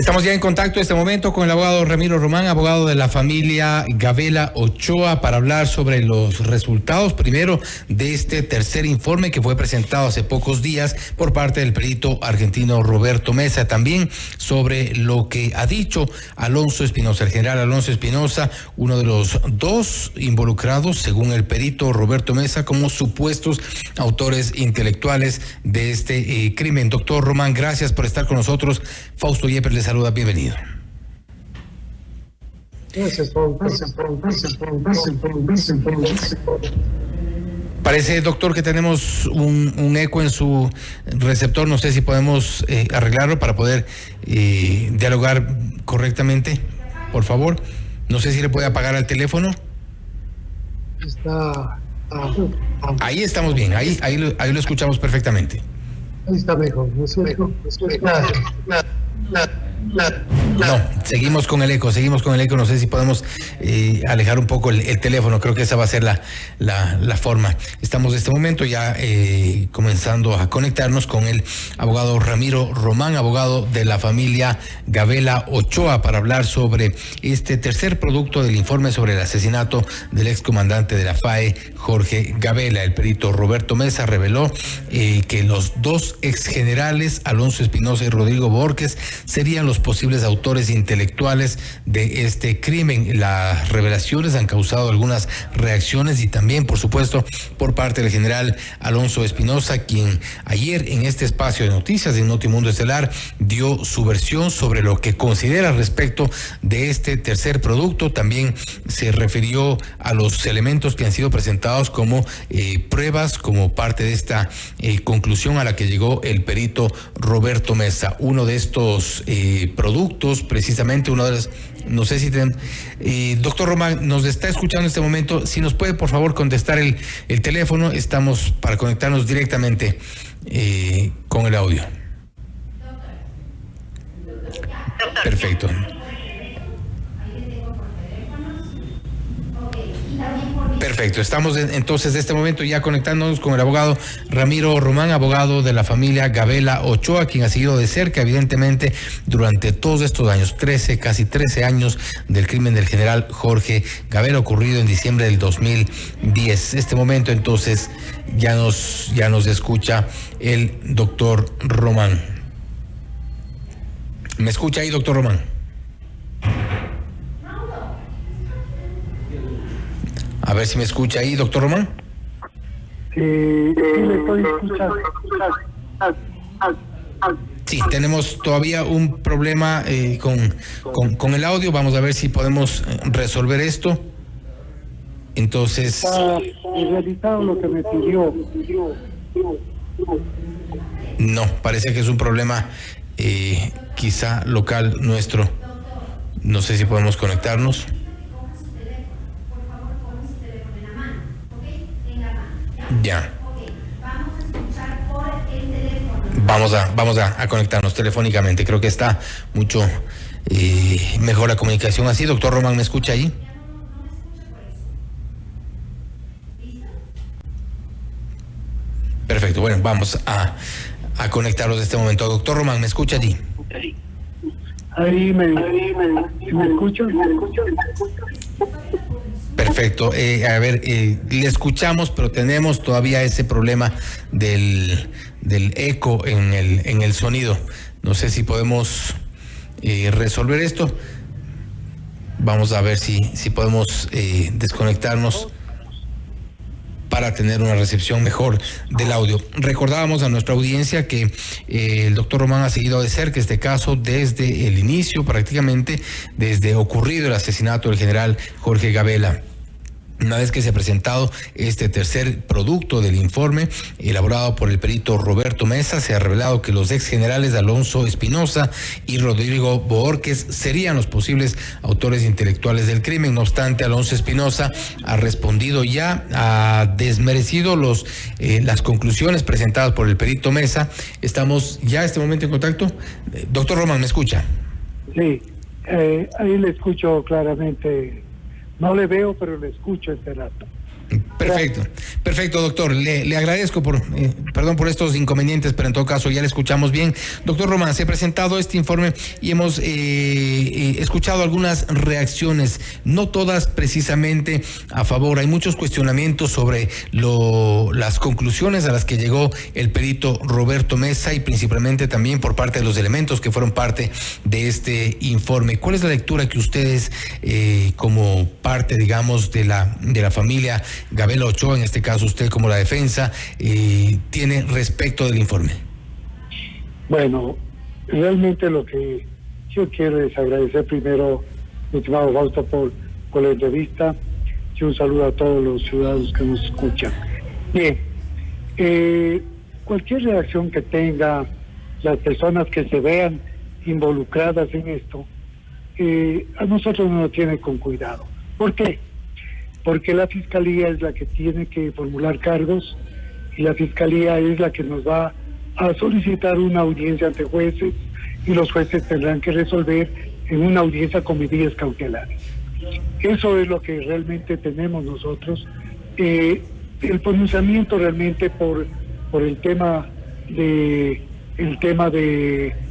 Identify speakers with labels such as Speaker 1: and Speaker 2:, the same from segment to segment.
Speaker 1: Estamos ya en contacto en este momento con el abogado Ramiro Román, abogado de la familia Gavela Ochoa, para hablar sobre los resultados, primero, de este tercer informe que fue presentado hace pocos días por parte del perito argentino Roberto Mesa, también sobre lo que ha dicho Alonso Espinosa, el general Alonso Espinosa, uno de los dos involucrados, según el perito Roberto Mesa, como supuestos autores intelectuales de este crimen. Doctor Román, gracias por estar con nosotros. Fausto Yepes le saluda, bienvenido.
Speaker 2: Gracias.
Speaker 1: Parece, doctor, que tenemos un eco en su receptor. No sé si podemos arreglarlo para poder dialogar correctamente, por favor. No sé si le puede apagar al teléfono. Ahí estamos bien, ahí lo escuchamos perfectamente.
Speaker 2: Ahí está mejor, ¿no es cierto?
Speaker 1: No, seguimos con el eco, no sé si podemos alejar un poco el teléfono, creo que esa va a ser la forma. Estamos en este momento ya comenzando a conectarnos con el abogado Ramiro Román, abogado de la familia Gavela Ochoa, para hablar sobre este tercer producto del informe sobre el asesinato del excomandante de la FAE, Jorge Gavela. El perito Roberto Mesa reveló que los dos exgenerales, Alonso Espinosa y Rodrigo Borges, serían los posibles autores intelectuales de este crimen. Las revelaciones han causado algunas reacciones y también, por supuesto, por parte del general Alonso Espinosa, quien ayer en este espacio de noticias de Notimundo Estelar dio su versión sobre lo que considera respecto de este tercer producto. También se refirió a los elementos que han sido presentados como pruebas, como parte de esta conclusión a la que llegó el perito Roberto Mesa. Uno de estos productos, precisamente uno de los, no sé si doctor Román nos está escuchando en este momento, si nos puede por favor contestar el teléfono, estamos para conectarnos directamente con el audio. Perfecto. Perfecto, estamos entonces en este momento ya conectándonos con el abogado Ramiro Román, abogado de la familia Gavela Ochoa, quien ha seguido de cerca, evidentemente, durante todos estos años, casi 13 años del crimen del general Jorge Gavela, ocurrido en diciembre del 2010. Este momento entonces ya nos escucha el doctor Román. ¿Me escucha ahí, doctor Román? A ver si me escucha ahí, doctor Román.
Speaker 2: Sí, le estoy escuchando.
Speaker 1: Sí, tenemos todavía un problema con el audio. Vamos a ver si podemos resolver esto. Entonces...
Speaker 2: He realizado lo que me pidió.
Speaker 1: No, parece que es un problema quizá local nuestro. No sé si podemos conectarnos. Ya. Vamos a conectarnos telefónicamente. Creo que está mucho mejor la comunicación así. Doctor Román, ¿me escucha ahí? Perfecto. Bueno, vamos a conectarlos en este momento. Doctor Román, ¿me escucha allí?
Speaker 2: Ahí me escucho.
Speaker 1: Perfecto. A ver, le escuchamos, pero tenemos todavía ese problema del eco en el sonido. No sé si podemos resolver esto. Vamos a ver si podemos desconectarnos para tener una recepción mejor del audio. Recordábamos a nuestra audiencia que el doctor Román ha seguido de cerca este caso desde el inicio, prácticamente desde ocurrido el asesinato del general Jorge Gavela. Una vez que se ha presentado este tercer producto del informe elaborado por el perito Roberto Mesa, se ha revelado que los ex generales Alonso Espinosa y Rodrigo Borges serían los posibles autores intelectuales del crimen. No obstante, Alonso Espinosa ha respondido ya, ha desmerecido las conclusiones presentadas por el perito Mesa. Estamos ya en este momento en contacto. Doctor Román, ¿me escucha?
Speaker 2: Sí, ahí le escucho claramente. No le veo, pero le escucho este rato.
Speaker 1: Perfecto, doctor. Le agradezco perdón por estos inconvenientes, pero en todo caso ya le escuchamos bien. Doctor Román, se ha presentado este informe y hemos escuchado algunas reacciones, no todas precisamente a favor. Hay muchos cuestionamientos sobre las conclusiones a las que llegó el perito Roberto Mesa y principalmente también por parte de los elementos que fueron parte de este informe. ¿Cuál es la lectura que ustedes, como parte, digamos, de la familia Gabela Ochoa, en este caso usted como la defensa, tiene respecto del informe?
Speaker 2: Bueno, realmente lo que yo quiero es agradecer primero, mi estimado Fausto, por la entrevista y un saludo a todos los ciudadanos que nos escuchan. Bien, cualquier reacción que tenga las personas que se vean involucradas en esto, a nosotros nos tiene con cuidado. ¿Por qué? Porque la Fiscalía es la que tiene que formular cargos y la Fiscalía es la que nos va a solicitar una audiencia ante jueces y los jueces tendrán que resolver en una audiencia con medidas cautelares. Eso es lo que realmente tenemos nosotros. El pronunciamiento realmente por el tema de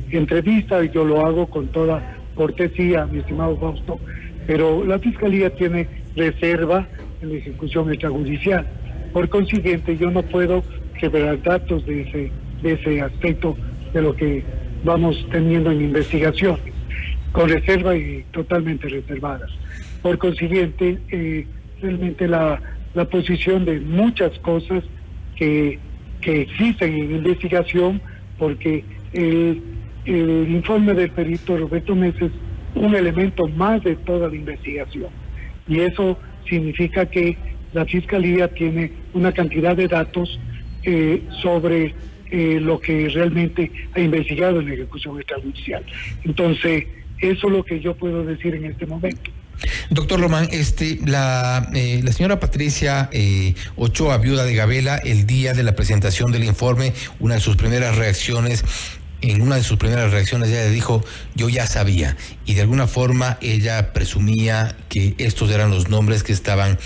Speaker 2: entrevista, yo lo hago con toda cortesía, mi estimado Fausto, pero la Fiscalía tiene reserva en la ejecución extrajudicial. Por consiguiente, yo no puedo revelar datos de ese aspecto de lo que vamos teniendo en investigaciones, con reserva y totalmente reservadas. Por consiguiente, realmente la posición de muchas cosas que existen en investigación, porque el informe del perito Roberto Mesa es un elemento más de toda la investigación. Y eso significa que la Fiscalía tiene una cantidad de datos sobre lo que realmente ha investigado en la ejecución extrajudicial. Entonces, eso es lo que yo puedo decir en este momento.
Speaker 1: Doctor Román, la señora Patricia Ochoa, viuda de Gabela, el día de la presentación del informe, en una de sus primeras reacciones ella le dijo: yo ya sabía, y de alguna forma ella presumía que estos eran los nombres que estaban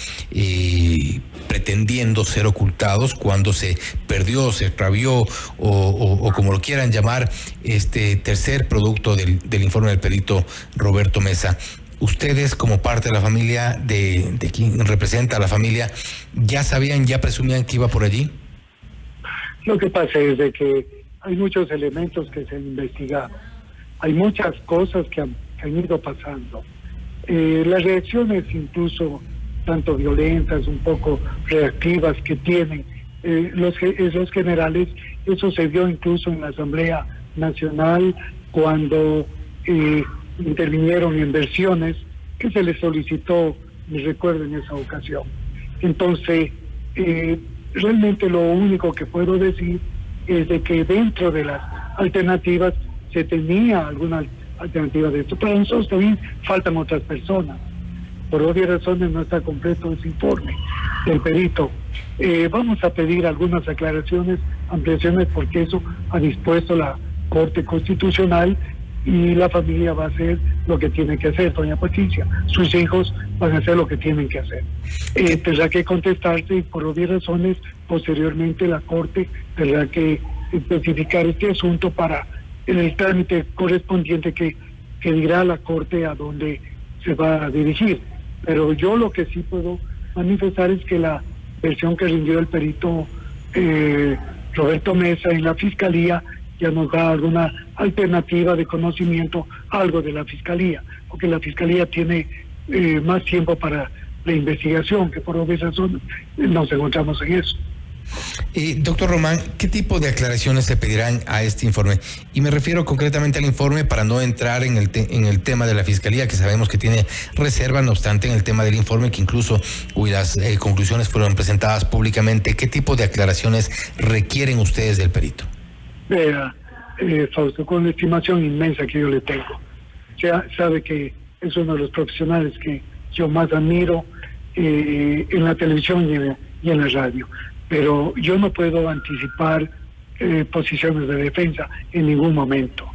Speaker 1: pretendiendo ser ocultados cuando se perdió, se extravió o como lo quieran llamar, este tercer producto del informe del perito Roberto Mesa. Ustedes, como parte de la familia, de quien representa a la familia, ¿ya sabían, ya presumían que iba por allí?
Speaker 2: Lo que pasa es de que hay muchos elementos que se han investigado, hay muchas cosas que han ido pasando. Las reacciones, incluso tanto violentas, un poco reactivas que tienen los generales, eso se vio incluso en la Asamblea Nacional cuando intervinieron en versiones que se les solicitó, me recuerdo, en esa ocasión. Entonces, realmente lo único que puedo decir es de que dentro de las alternativas se tenía alguna alternativa de esto, pero nosotros también faltan otras personas. Por obvias razones no está completo ese informe del perito. Vamos a pedir algunas aclaraciones, ampliaciones, porque eso ha dispuesto la Corte Constitucional y la familia va a hacer lo que tiene que hacer, doña Patricia. Sus hijos van a hacer lo que tienen que hacer. Tendrá que contestarse y por obvias razones posteriormente la Corte tendrá que especificar este asunto para el trámite correspondiente que dirá la Corte a dónde se va a dirigir. Pero yo lo que sí puedo manifestar es que la versión que rindió el perito Roberto Mesa en la Fiscalía ya nos da alguna alternativa de conocimiento, algo de la Fiscalía, porque la Fiscalía tiene más tiempo para la investigación, que por obvias razones nos encontramos en eso.
Speaker 1: Doctor Román, ¿qué tipo de aclaraciones se pedirán a este informe? Y me refiero concretamente al informe para no entrar en el tema de la Fiscalía, que sabemos que tiene reserva, no obstante, en el tema del informe, que incluso cuyas conclusiones fueron presentadas públicamente. ¿Qué tipo de aclaraciones requieren ustedes del perito?
Speaker 2: Fausto, con la estimación inmensa que yo le tengo, ya sabe que es uno de los profesionales que yo más admiro en la televisión y en la radio, pero yo no puedo anticipar posiciones de defensa en ningún momento.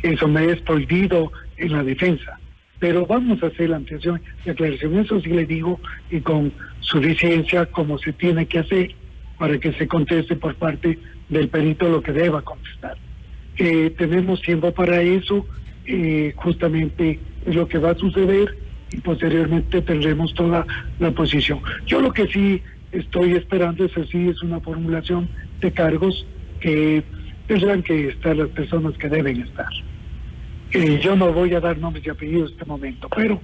Speaker 2: Eso me es prohibido en la defensa. pero vamos a hacer la ampliación y aclaración, eso sí le digo, y con suficiencia como se tiene que hacer para que se conteste por parte del perito lo que deba contestar. Tenemos tiempo para eso, justamente es lo que va a suceder y posteriormente tendremos toda la posición. Yo lo que sí estoy esperando es una formulación de cargos que tendrán que estar las personas que deben estar. Yo no voy a dar nombres y apellidos en este momento, pero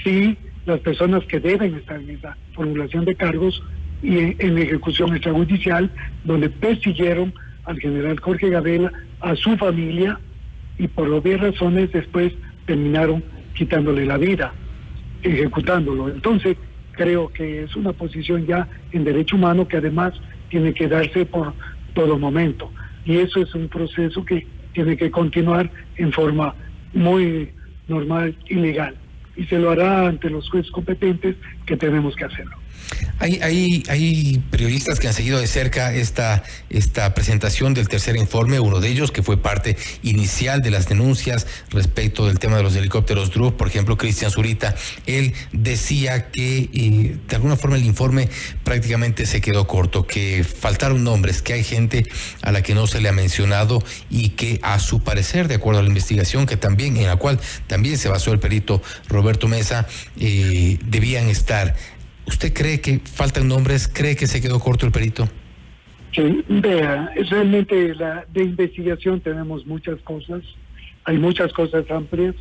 Speaker 2: sí las personas que deben estar en esa formulación de cargos y en ejecución extrajudicial, donde persiguieron al general Jorge Gabela, a su familia, y por obvias razones después terminaron quitándole la vida, ejecutándolo. Entonces, creo que es una posición ya en derecho humano que además tiene que darse por todo momento. Y eso es un proceso que tiene que continuar en forma muy normal y legal. Y se lo hará ante los jueces competentes que tenemos que hacerlo.
Speaker 1: Hay periodistas que han seguido de cerca esta presentación del tercer informe, uno de ellos que fue parte inicial de las denuncias respecto del tema de los helicópteros DRUF, por ejemplo, Cristian Zurita. Él decía que de alguna forma el informe prácticamente se quedó corto, que faltaron nombres, que hay gente a la que no se le ha mencionado y que a su parecer, de acuerdo a la investigación en la cual también se basó el perito Roberto Mesa, debían estar. ¿Usted cree que faltan nombres? ¿Cree que se quedó corto el perito?
Speaker 2: Sí, vea, realmente de investigación tenemos muchas cosas, hay muchas cosas amplias,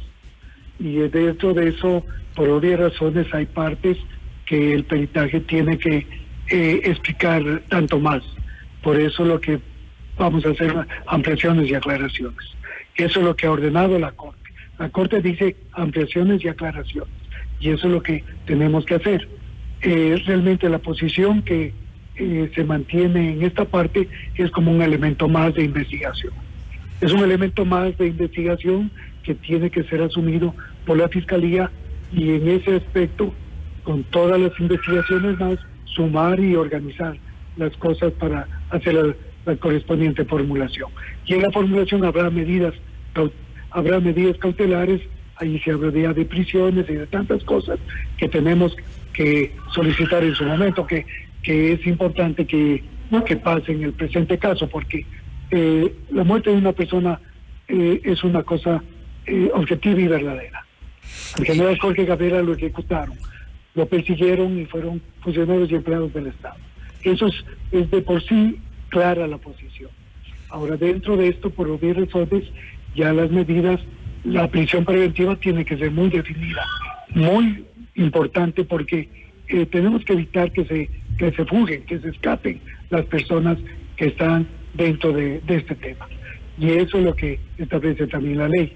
Speaker 2: y dentro de eso, por obvias razones, hay partes que el peritaje tiene que explicar tanto más. Por eso lo que vamos a hacer ampliaciones y aclaraciones. Eso es lo que ha ordenado la Corte. La Corte dice ampliaciones y aclaraciones, y eso es lo que tenemos que hacer. Realmente la posición que se mantiene en esta parte es como un elemento más de investigación. Es un elemento más de investigación que tiene que ser asumido por la Fiscalía, y en ese aspecto, con todas las investigaciones más, sumar y organizar las cosas para hacer la correspondiente formulación. Y en la formulación habrá medidas cautelares, ahí se hablaría de prisiones y de tantas cosas que tenemos que solicitar en su momento, que es importante que pase en el presente caso, porque la muerte de una persona es una cosa objetiva y verdadera. Al general Jorge Gabela lo ejecutaron, lo persiguieron y fueron funcionarios y empleados del Estado. Eso es de por sí clara la posición. Ahora, dentro de esto, por obvias razones, ya las medidas, la prisión preventiva tiene que ser muy definida, muy importante, porque tenemos que evitar que se fuguen, que se escapen las personas que están dentro de este tema. Y eso es lo que establece también la ley.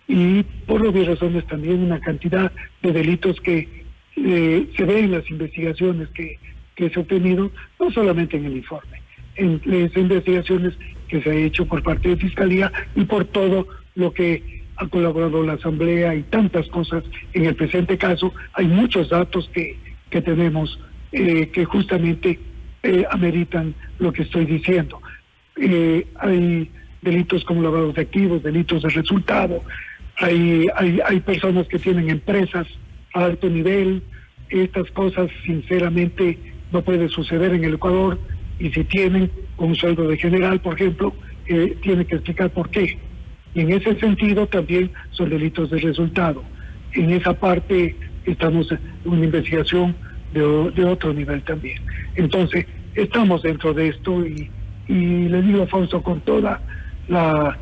Speaker 2: Y por obvias razones también una cantidad de delitos que se ven en las investigaciones que se ha obtenido, no solamente en el informe, en las investigaciones que se ha hecho por parte de Fiscalía y por todo lo que ha colaborado la Asamblea y tantas cosas. En el presente caso hay muchos datos que tenemos que justamente ameritan lo que estoy diciendo. Hay delitos como lavado de activos, delitos de resultado, hay personas que tienen empresas a alto nivel. Estas cosas sinceramente no puede suceder en el Ecuador, y si tienen un sueldo de general, por ejemplo, tiene que explicar por qué. Y en ese sentido también son delitos de resultado. En esa parte estamos en una investigación de otro nivel también. Entonces, estamos dentro de esto, y le digo, Alfonso, con toda la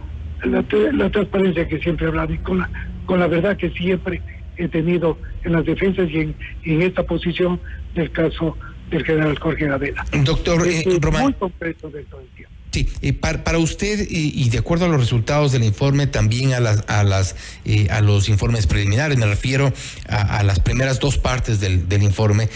Speaker 2: transparencia que siempre he hablado, y con la verdad que siempre he tenido en las defensas y en esta posición del caso del general Jorge Gabela.
Speaker 1: Doctor Román,
Speaker 2: muy concreto dentro del tiempo.
Speaker 1: Sí, para usted, y de acuerdo a los resultados del informe, también a los informes preliminares, me refiero a las primeras dos partes del informe,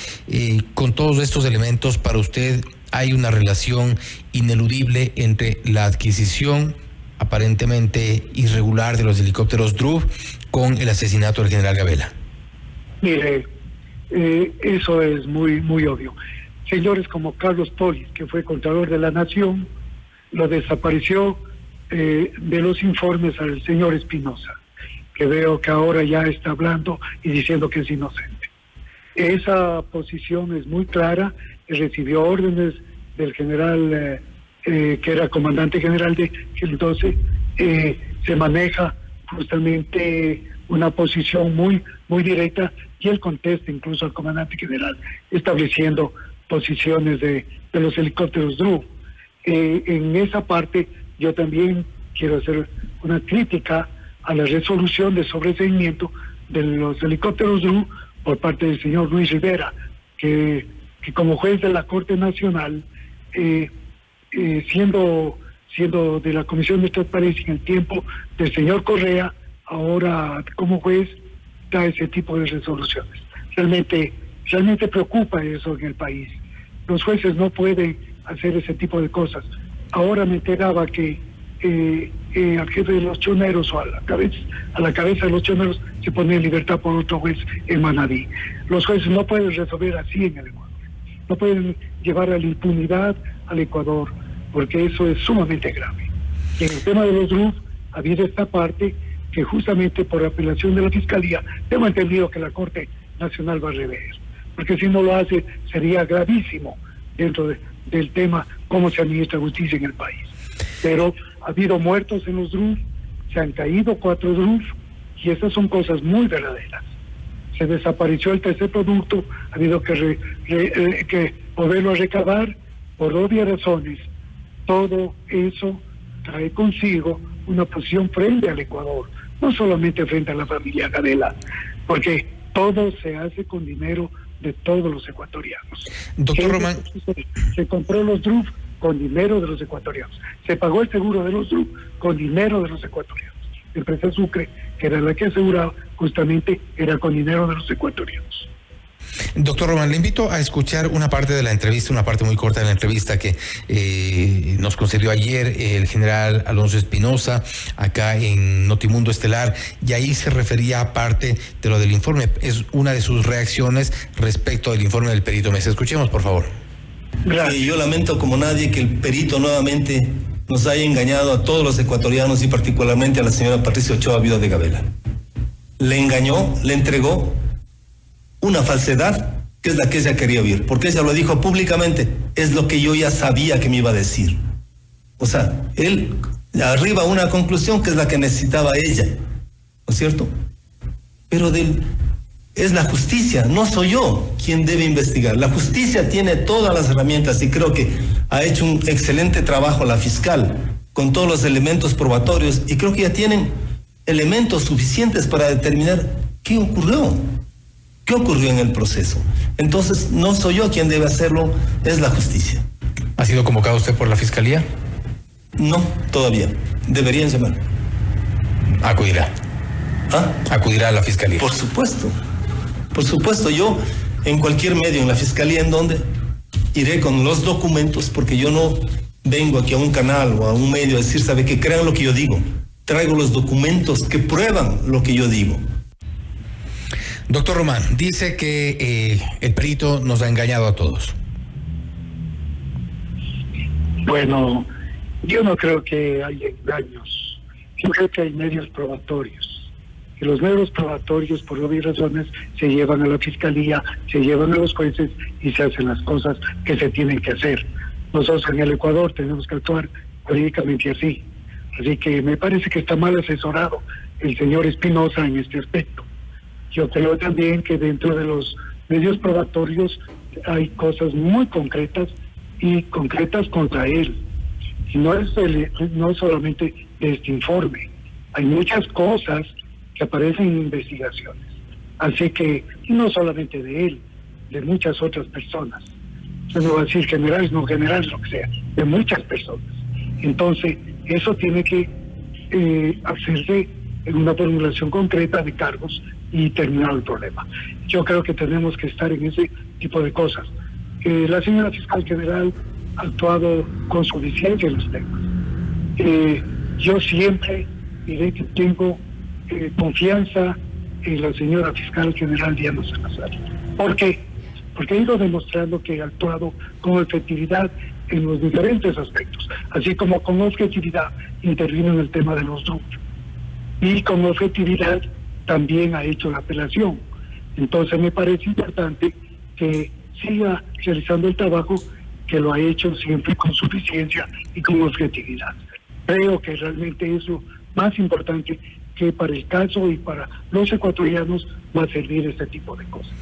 Speaker 1: con todos estos elementos, para usted hay una relación ineludible entre la adquisición aparentemente irregular de los helicópteros DRUF con el asesinato del general Gabela.
Speaker 2: Mire, eso es muy, muy obvio. Señores como Carlos Polis, que fue Contralor de la Nación, lo desapareció de los informes al señor Espinosa. que veo que ahora ya está hablando y diciendo que es inocente. Esa posición es muy clara, recibió órdenes del general, que era comandante general de el 12, se maneja justamente una posición muy directa, y él contesta incluso al comandante general, estableciendo posiciones de los helicópteros DRU. En esa parte yo también quiero hacer una crítica a la resolución de sobreseimiento de los helicópteros DRU por parte del señor Luis Rivera, que como juez de la Corte Nacional, siendo de la Comisión de Transparencia en el tiempo del señor Correa, ahora como juez da ese tipo de resoluciones. Realmente preocupa eso en el país. Los jueces no pueden hacer ese tipo de cosas. Ahora me enteraba que al jefe de los choneros, o a la cabeza de los choneros, se pone en libertad por otro juez en Manabí. Los jueces no pueden resolver así en el Ecuador. No pueden llevar a la impunidad al Ecuador, porque eso es sumamente grave. Y en el tema de los DRUF ha habido esta parte que justamente por apelación de la Fiscalía, tengo entendido que la Corte Nacional va a rever, porque si no lo hace sería gravísimo dentro del tema cómo se administra justicia en el país. Pero ha habido muertos en los DRUF, se han caído 4 DRUF, y estas son cosas muy verdaderas. Se desapareció el tercer producto, ha habido que volverlo a recabar por obvias razones. Todo eso trae consigo una posición frente al Ecuador, no solamente frente a la familia Gadela, porque todo se hace con dinero de todos los ecuatorianos.
Speaker 1: Doctor Román,
Speaker 2: se compró los DRUF con dinero de los ecuatorianos, se pagó el seguro de los DRUF con dinero de los ecuatorianos. La empresa Sucre, que era la que aseguraba, justamente era con dinero de los ecuatorianos.
Speaker 1: Doctor Román, le invito a escuchar una parte de la entrevista, una parte muy corta de la entrevista que nos concedió ayer el general Alonso Espinosa acá en Notimundo Estelar, y ahí se refería a parte de lo del informe. Es una de sus reacciones respecto del informe del perito Mesa. Escuchemos, por favor.
Speaker 3: Sí, yo lamento como nadie que el perito nuevamente nos haya engañado a todos los ecuatorianos y particularmente a la señora Patricia Ochoa, viuda de Gabela. Le engañó, le entregó una falsedad que es la que ella quería oír, porque ella lo dijo públicamente, es lo que yo ya sabía que me iba a decir. O sea, él arriba a una conclusión que es la que necesitaba ella, ¿no es cierto? Pero es la justicia, no soy yo quien debe investigar. La justicia tiene todas las herramientas y creo que ha hecho un excelente trabajo la fiscal con todos los elementos probatorios, y creo que ya tienen elementos suficientes para determinar qué ocurrió en el proceso. Entonces, no soy yo quien debe hacerlo, es la justicia.
Speaker 1: ¿Ha sido convocado usted por la Fiscalía?
Speaker 3: No, todavía. Deberían llamar.
Speaker 1: Acudirá.
Speaker 3: ¿Ah?
Speaker 1: Acudirá a la Fiscalía.
Speaker 3: Por supuesto. Por supuesto, yo en cualquier medio, en la Fiscalía, en donde iré con los documentos, porque yo no vengo aquí a un canal o a un medio a decir, sabe, que crean lo que yo digo. Traigo los documentos que prueban lo que yo digo.
Speaker 1: Doctor Román, dice que el perito nos ha engañado a todos.
Speaker 2: Bueno, yo no creo que haya engaños. Yo creo que hay medios probatorios. Y los medios probatorios, por obvias razones, se llevan a la Fiscalía, se llevan a los jueces y se hacen las cosas que se tienen que hacer. Nosotros en el Ecuador tenemos que actuar jurídicamente así. Así que me parece que está mal asesorado el señor Espinosa en este aspecto. Yo creo también que dentro de los medios probatorios hay cosas muy concretas y concretas contra él. Y no es solamente de este informe. Hay muchas cosas que aparecen en investigaciones. Así que no solamente de él, de muchas otras personas. Yo no voy a decir generales, no generales, lo que sea, de muchas personas. Entonces, eso tiene que hacerse en una formulación concreta de cargos y terminar el problema. Yo creo que tenemos que estar en ese tipo de cosas. La señora fiscal general ha actuado con suficiencia en los temas. Yo siempre diré que tengo confianza en la señora fiscal general Diana Salazar. ¿Por qué? Porque ha ido demostrando que ha actuado con efectividad en los diferentes aspectos, así como con objetividad intervino en el tema de los DRUF. y con objetividad también ha hecho la apelación. Entonces me parece importante que siga realizando el trabajo que lo ha hecho siempre con suficiencia y con objetividad. Creo que realmente es lo más importante, que para el caso y para los ecuatorianos va a servir este tipo de cosas.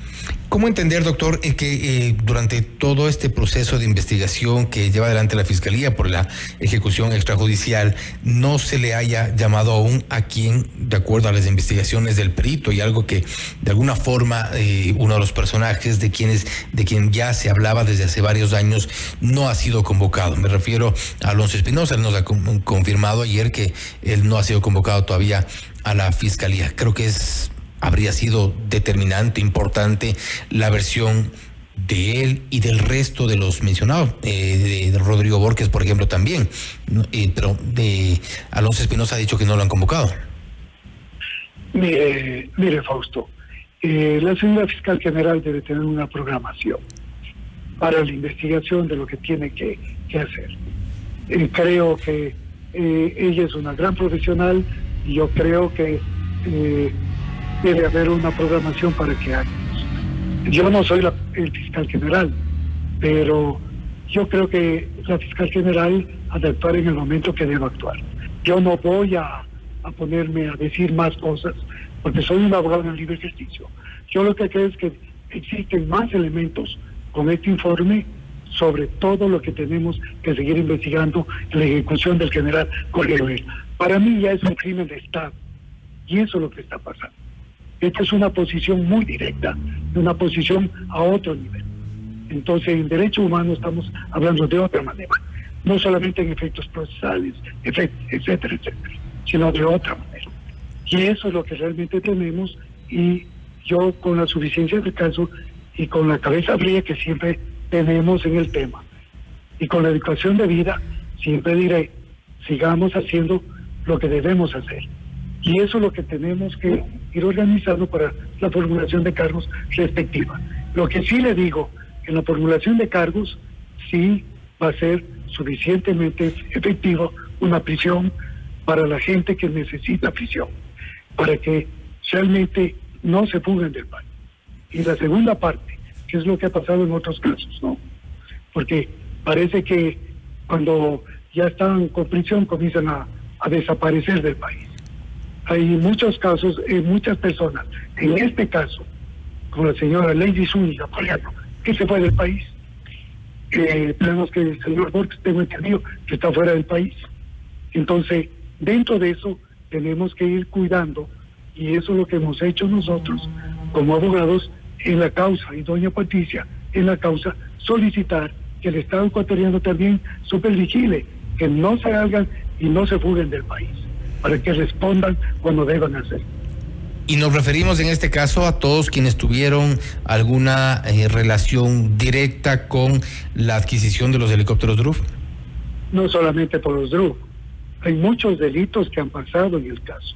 Speaker 1: ¿Cómo entender, doctor, que durante todo este proceso de investigación que lleva adelante la Fiscalía por la ejecución extrajudicial no se le haya llamado aún a quien, de acuerdo a las investigaciones del perito, y algo que de alguna forma uno de los personajes de quien ya se hablaba desde hace varios años no ha sido convocado? Me refiero a Alonso Espinosa. Él nos ha confirmado ayer que él no ha sido convocado todavía a la Fiscalía. Creo que habría sido determinante, importante la versión de él y del resto de los mencionados, de Rodrigo Borges, por ejemplo, también, pero de Alonso Espinosa ha dicho que no lo han convocado.
Speaker 2: Mire, Fausto, la señora fiscal general debe tener una programación para la investigación de lo que tiene que hacer. Creo que ella es una gran profesional y yo creo que debe haber una programación para que hagamos. Yo no soy el fiscal general, pero yo creo que la fiscal general ha de actuar en el momento que debe actuar. Yo no voy a ponerme a decir más cosas, porque soy un abogado en libre ejercicio. Yo lo que creo es que existen más elementos con este informe sobre todo lo que tenemos que seguir investigando en la ejecución del general Cordero. Para mí ya es un crimen de Estado, y eso es lo que está pasando. Esta es una posición muy directa, una posición a otro nivel. Entonces, en derecho humano estamos hablando de otra manera, no solamente en efectos procesales, etcétera, sino de otra manera. Y eso es lo que realmente tenemos, y yo, con la suficiencia del caso y con la cabeza fría que siempre tenemos en el tema, y con la educación de vida, siempre diré, sigamos haciendo lo que debemos hacer. Y eso es lo que tenemos que ir organizando para la formulación de cargos respectiva. Lo que sí le digo, en la formulación de cargos, sí va a ser suficientemente efectivo una prisión para la gente que necesita prisión, para que realmente no se fuguen del país. Y la segunda parte, que es lo que ha pasado en otros casos, ¿no? Porque parece que cuando ya están con prisión comienzan a desaparecer del país. Hay muchos casos, muchas personas, en este caso, como la señora Lady Zúñiga, por ejemplo, que se fue del país. Tenemos que el señor Borges, tengo entendido, que está fuera del país. Entonces, dentro de eso, tenemos que ir cuidando, y eso es lo que hemos hecho nosotros, como abogados, en la causa, y doña Patricia, en la causa, solicitar que el Estado ecuatoriano también supervigile, que no se salgan y no se fuguen del país, para que respondan cuando deban hacer.
Speaker 1: Y nos referimos en este caso a todos quienes tuvieron alguna relación directa con la adquisición de los helicópteros DRUF.
Speaker 2: No solamente por los DRUF, hay muchos delitos que han pasado en el caso.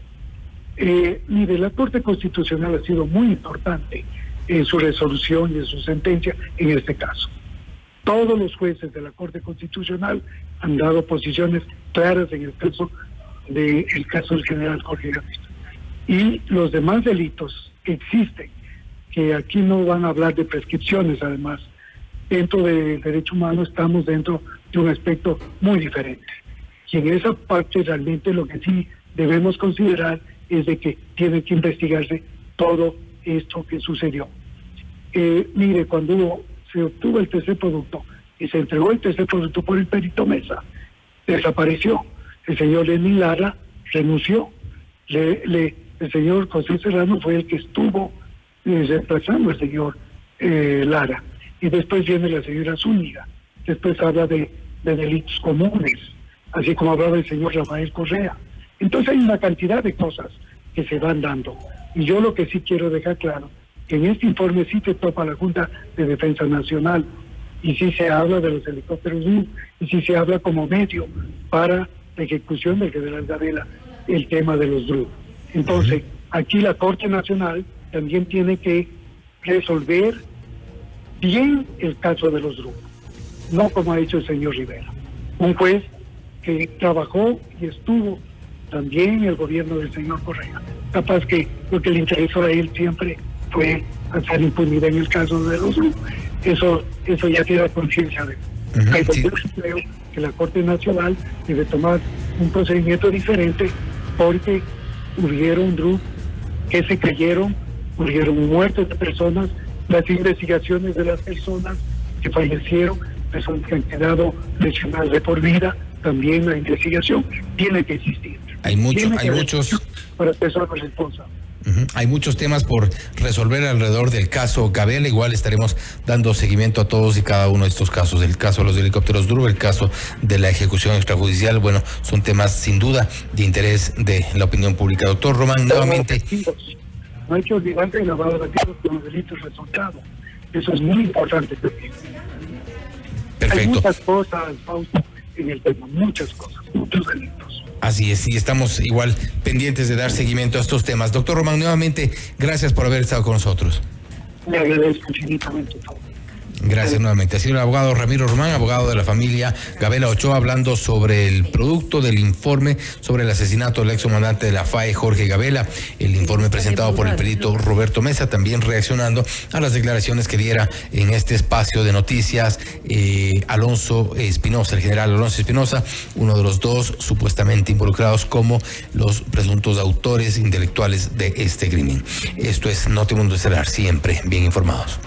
Speaker 2: Mire, la Corte Constitucional ha sido muy importante en su resolución y en su sentencia en este caso. Todos los jueces de la Corte Constitucional han dado posiciones claras en el caso del general Jorge Gaviria. Y los demás delitos que existen, que aquí no van a hablar de prescripciones, además, dentro del derecho humano estamos dentro de un aspecto muy diferente. Y en esa parte realmente lo que sí debemos considerar es de que tiene que investigarse todo esto que sucedió. Mire, cuando se obtuvo el tercer producto y se entregó el tercer producto por el perito Mesa, desapareció. El señor Lenín Lara renunció. El señor José Serrano fue el que estuvo reemplazando al señor Lara. Y después viene la señora Zúñiga. Después habla de delitos comunes, así como hablaba el señor Rafael Correa. Entonces hay una cantidad de cosas que se van dando. Y yo lo que sí quiero dejar claro, que en este informe sí se topa la Junta de Defensa Nacional, y sí se habla de los helicópteros DRUF, y sí se habla como medio para la ejecución del general Gaviria, el tema de los DRUF. Entonces, aquí la Corte Nacional también tiene que resolver bien el caso de los DRUF, no como ha dicho el señor Rivera, un juez que trabajó y estuvo también el gobierno del señor Correa. Capaz que lo que le interesó a él siempre fue hacer impunidad en el caso de los grupos. Eso ya queda conciencia de él.
Speaker 1: Sí.
Speaker 2: Yo creo que la Corte Nacional debe tomar un procedimiento diferente porque hubieron grupos que se cayeron, hubieron muertes de personas, las investigaciones de las personas que fallecieron, personas que han quedado lesionadas de por vida, también la investigación tiene que existir.
Speaker 1: Hay muchos
Speaker 2: para personas responsables.
Speaker 1: Hay muchos temas por resolver alrededor del caso Gabela. Igual estaremos dando seguimiento a todos y cada uno de estos casos. El caso de los helicópteros Drugo, el caso de la ejecución extrajudicial. Bueno, son temas sin duda de interés de la opinión pública. Doctor Román, nuevamente.
Speaker 2: No hay que olvidar que el lavado de activos como delito es resultado. Eso es muy importante también.
Speaker 1: Perfecto.
Speaker 2: Hay muchas cosas, Fausto, en el tema, muchas cosas, muchos delitos.
Speaker 1: Así es, y estamos igual pendientes de dar seguimiento a estos temas. Doctor Román, nuevamente, gracias por haber estado con nosotros.
Speaker 2: Le agradezco infinitamente todo.
Speaker 1: Gracias nuevamente. Ha sido el abogado Ramiro Román, abogado de la familia Gabela Ochoa, hablando sobre el producto del informe sobre el asesinato del excomandante de la FAE, Jorge Gabela. El informe presentado por el perito Roberto Mesa, también reaccionando a las declaraciones que diera en este espacio de noticias Alonso Espinosa, el general Alonso Espinosa, uno de los dos supuestamente involucrados como los presuntos autores intelectuales de este crimen. Esto es Notimundo Estelar, siempre bien informados.